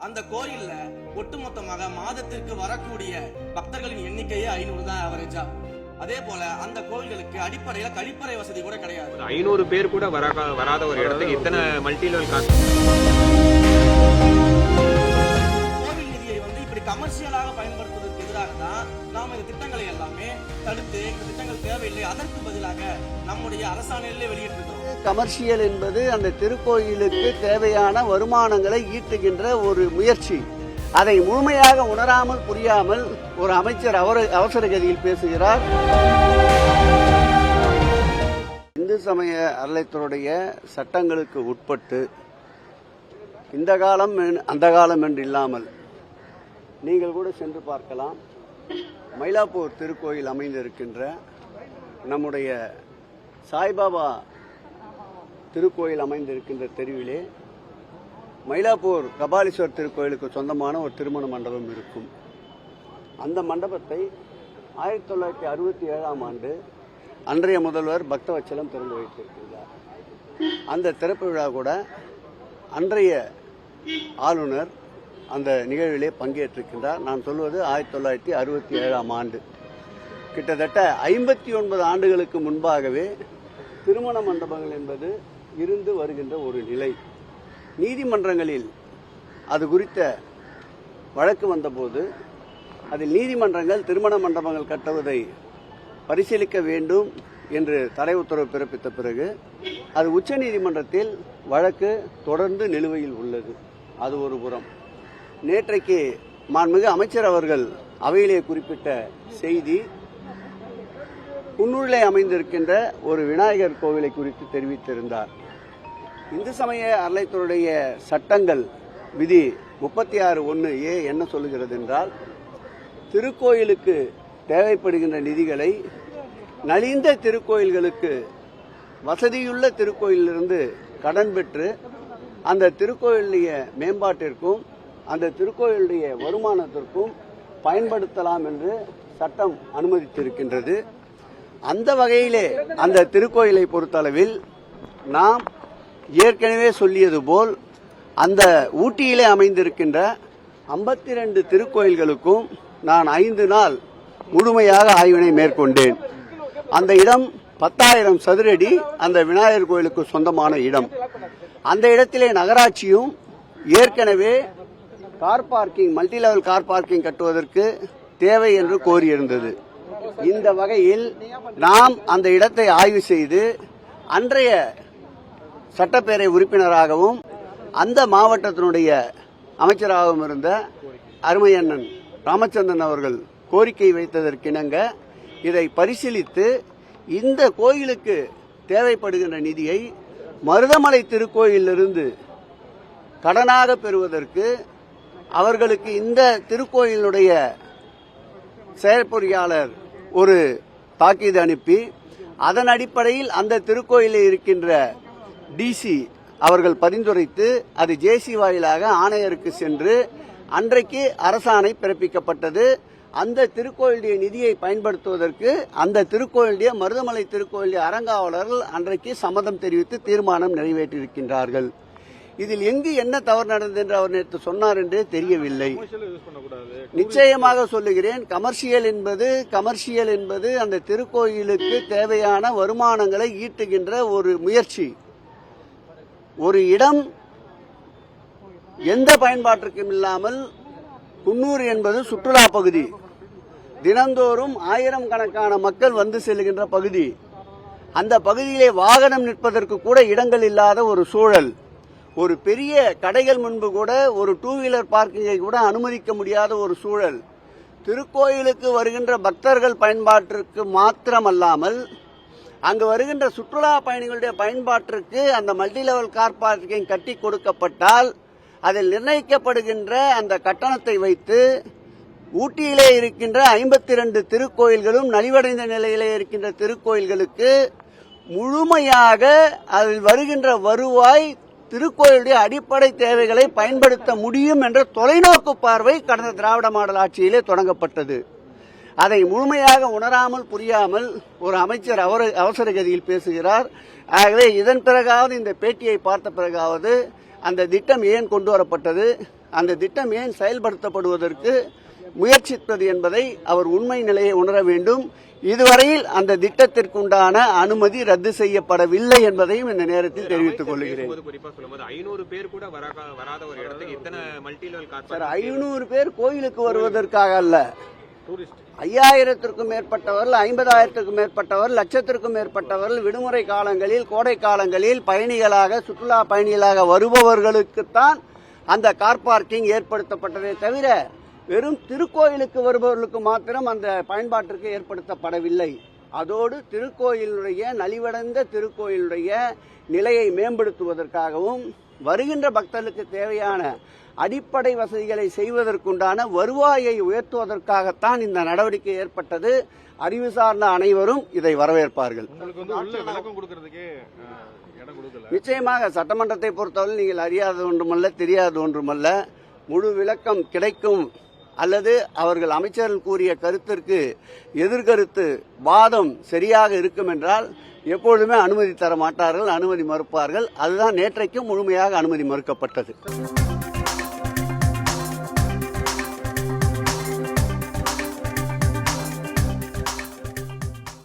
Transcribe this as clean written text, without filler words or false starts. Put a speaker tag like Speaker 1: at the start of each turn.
Speaker 1: அந்த கோயில்ல ஒட்டுமொத்தமாக மாதத்திற்கு வரக்கூடிய பக்தர்களின் எண்ணிக்கையே 500 தான் ஆவரேஜா. அதே போல அந்த கோயில்களுக்கு அடிப்படையில கழிப்பறை வசதி கூட கிடையாது.
Speaker 2: 500 பேர் கூட வராத ஒரு இடத்துக்கு இத்தனை மல்டி லெவல்
Speaker 1: கோவில் நிதியை இப்படி கமர்ஷியலாக பயன்படுத்துவதற்கு எதிராக தான் நாம இந்த திட்டங்களை எல்லாமே தடுத்து இந்த திட்டங்கள் தேவையில்லை, அதற்கு பதிலாக நம்முடைய அரசாணையிலே வெளியிட்டிருக்கிறோம்.
Speaker 3: கமர்ஷியல் என்பது அந்த திருக்கோயிலுக்கு தேவையான வருமானங்களை ஈட்டுகின்ற ஒரு முயற்சி. அதை முழுமையாக உணராமல் புரியாமல் ஒரு அமைச்சர் அவசர கதியில் பேசுகிறார். இந்து சமய அறநிலையத்துறையுடைய சட்டங்களுக்கு உட்பட்டு இந்த காலம் அந்த காலம் என்று இல்லாமல் நீங்கள் கூட சென்று பார்க்கலாம். மயிலாப்பூர் திருக்கோயில் அமைந்திருக்கின்ற நம்முடைய சாய்பாபா திருக்கோயில் அமைந்திருக்கின்ற தெருவிலே மயிலாப்பூர் கபாலீஸ்வர் திருக்கோயிலுக்கு சொந்தமான ஒரு திருமண மண்டபம் இருக்கும். அந்த மண்டபத்தை 1967ஆம் ஆண்டு அன்றைய முதல்வர் பக்தவச்சலம் திறந்து வைத்திருக்கிறார். அந்த திறப்பு விழா கூட அன்றைய ஆளுநர் அந்த நிகழ்விலே பங்கேற்றிருக்கின்றார். நான் சொல்வது 1967ஆம் ஆண்டு. கிட்டத்தட்ட 59 ஆண்டுகளுக்கு முன்பாகவே திருமண மண்டபங்கள் என்பது இருந்து வருகின்ற ஒரு நிலை. நீதிமன்றங்களில் அது குறித்த வழக்கு வந்தபோது அதில் நீதிமன்றங்கள் திருமண மண்டபங்கள் கட்டுவதை பரிசீலிக்க வேண்டும் என்று தடை உத்தரவு பிறப்பித்த பிறகு அது உச்ச நீதிமன்றத்தில் வழக்கு தொடர்ந்து நிலுவையில் உள்ளது. அது ஒரு புறம். நேற்றைக்கு மாண்புமிகு அமைச்சர் அவர்கள் அவையிலே குறிப்பிட்ட செய்தி குன்னூரிலே அமைந்திருக்கின்ற ஒரு விநாயகர் கோவிலை குறித்து தெரிவித்திருந்தார். இந்து சமய அறநிலையத்துறையுடைய சட்டங்கள் விதி 36(1)A என்ன சொல்லுகிறது என்றால், திருக்கோயிலுக்கு தேவைப்படுகின்ற நிதிகளை நலிந்த திருக்கோயில்களுக்கு வசதியுள்ள திருக்கோயிலிருந்து கடன் பெற்று அந்த திருக்கோயிலுடைய மேம்பாட்டிற்கும் அந்த திருக்கோயிலுடைய வருமானத்திற்கும் பயன்படுத்தலாம் என்று சட்டம் அனுமதித்திருக்கின்றது. அந்த வகையிலே அந்த திருக்கோயிலை பொறுத்தளவில் நாம் ஏற்கனவே சொல்லியது போல் அந்த ஊட்டியிலே அமைந்திருக்கின்ற 52 திருக்கோயில்களுக்கும் நான் 5 நாள் முழுமையாக ஆய்வினை மேற்கொண்டேன். அந்த இடம் 10,000 சதுரடி அந்த விநாயகர் கோயிலுக்கு சொந்தமான இடம். அந்த இடத்திலே நகராட்சியும் ஏற்கனவே car parking, multi level car parking கட்டுவதற்கு தேவை என்று கோரியிருந்தது. இந்த வகையில் நாம் அந்த இடத்தை ஆய்வு செய்து அன்றைய சட்டப்பேரவை உறுப்பினராகவும் அந்த மாவட்டத்தினுடைய அமைச்சராகவும் இருந்த அருமையண்ணன் ராமச்சந்திரன் அவர்கள் கோரிக்கை வைத்ததற்கிணங்க இதை பரிசீலித்து இந்த கோயிலுக்கு தேவைப்படுகின்ற நிதியை மருதமலை திருக்கோயிலிருந்து கடனாக பெறுவதற்கு அவர்களுக்கு இந்த திருக்கோயிலுடைய செயற்பொறியாளர் ஒரு தாக்கீது அனுப்பி அதன் அடிப்படையில் அந்த திருக்கோயிலில் இருக்கின்ற டிசி அவர்கள் பரிந்துரைத்து அது ஜேசி வாயிலாக ஆணையருக்கு சென்று அன்றைக்கு அரசாணை பிறப்பிக்கப்பட்டது. அந்த திருக்கோயிலுடைய நிதியை பயன்படுத்துவதற்கு அந்த திருக்கோயிலுடைய மருதமலை திருக்கோயிலுடைய அறங்காவலர்கள் அன்றைக்கு சம்மதம் தெரிவித்து தீர்மானம் நிறைவேற்றியிருக்கின்றார்கள். இதில் எங்கு என்ன தவறு நடந்தது என்று அவர் நேற்று சொன்னார் என்றே தெரியவில்லை. நிச்சயமாக சொல்லுகிறேன், கமர்ஷியல் என்பது அந்த திருக்கோயிலுக்கு தேவையான வருமானங்களை ஈட்டுகின்ற ஒரு முயற்சி. ஒரு இடம் எந்த பயன்பாட்டிற்கும் இல்லாமல் குன்னூர் என்பது சுற்றுலா பகுதி, தினந்தோறும் 1000 கணக்கான மக்கள் வந்து செல்கின்ற பகுதி. அந்த பகுதியிலே வாகனம் நிற்பதற்கு கூட இடங்கள் இல்லாத ஒரு சூழல். ஒரு பெரிய கடைகள் முன்பு கூட ஒரு 2 வீலர் பார்க்கிங்கை கூட அனுமதிக்க முடியாத ஒரு சூழல். திருக்கோயிலுக்கு வருகின்ற பக்தர்கள் பயன்பாட்டிற்கு மாத்திரமல்லாமல் அங்கு வருகின்ற சுற்றுலா பயணிகளுடைய பயன்பாட்டிற்கு அந்த மல்டி லெவல் கார் பார்க்கிங் கட்டி கொடுக்கப்பட்டால் அதில் நிர்ணயிக்கப்படுகின்ற அந்த கட்டணத்தை வைத்து ஊட்டியிலே இருக்கின்ற 52 திருக்கோயில்களும் நலிவடைந்த நிலையிலே இருக்கின்ற திருக்கோயில்களுக்கு முழுமையாக அதில் வருகின்ற வருவாய் திருக்கோயிலுடைய அடிப்படை தேவைகளை பயன்படுத்த முடியும் என்ற தொலைநோக்கு பார்வை கடந்த திராவிட மாடல் ஆட்சியிலே தொடங்கப்பட்டது. அதை முழுமையாக உணராமல் புரியாமல் ஒரு அமைச்சர் அவசர கதியில் பேசுகிறார். ஆகவே இதன் பிறகாவது, இந்த பேட்டியை பார்த்த பிறகாவது அந்த திட்டம் ஏன் கொண்டு வரப்பட்டது, அந்த திட்டம் ஏன் செயல்படுத்தப்படுவதற்கு முயற்சிப்பது என்பதை அவர் உண்மை நிலையை உணர வேண்டும். இதுவரையில் அந்த திட்டத்திற்குண்டான அனுமதி ரத்து செய்யப்படவில்லை என்பதையும் இந்த நேரத்தில் தெரிவித்துக் கொள்கிறேன்.
Speaker 2: குறிப்பா சொல்லும்போது 500 பேர் கூட வராத ஒரு இடத்துக்கு இத்தனை மல்டி லெவல் கார்
Speaker 3: சார், 500 பேர் கோயிலுக்கு வருவதற்காக அல்ல. 5000த்திற்கும் மேற்பட்டவர்கள், 50,000த்திற்கும் மேற்பட்டவர்கள், லட்சத்திற்கும் மேற்பட்டவர்கள் விடுமுறை காலங்களில், கோடை காலங்களில் பயணிகளாக, சுற்றுலா பயணிகளாக வருபவர்களுக்குத்தான் அந்த கார் பார்க்கிங் ஏற்படுத்தப்பட்டதே தவிர வெறும் திருக்கோயிலுக்கு வருபவர்களுக்கு மாத்திரம் அந்த பயன்பாட்டிற்கு ஏற்படுத்தப்படவில்லை. அதோடு திருக்கோயிலுடைய நலிவடைந்த திருக்கோயிலுடைய நிலையை மேம்படுத்துவதற்காகவும் வருகின்ற பக்தர்களுக்கு தேவையான அடிப்படை வசதிகளை செய்வதற்குண்டான வருவாயை உயர்த்துவதற்காகத்தான் இந்த நடவடிக்கை ஏற்பட்டது. அறிவு சார்ந்த அனைவரும் இதை வரவேற்பார்கள். நிச்சயமாக சட்டமன்றத்தை பொறுத்தவரை நீங்கள் அறியாத ஒன்றுமல்ல, தெரியாத ஒன்றுமல்ல. முழு விளக்கம் கிடைக்கும் அல்லது அவர்கள் அமைச்சர்கள் கூறிய கருத்திற்கு எதிர்கருத்து வாதம் சரியாக இருக்கும் என்றால் எப்பொழுதுமே அனுமதி தர மாட்டார்கள், அனுமதி மறுப்பார்கள். அதுதான் நேற்றைக்கும் முழுமையாக அனுமதி மறுக்கப்பட்டது.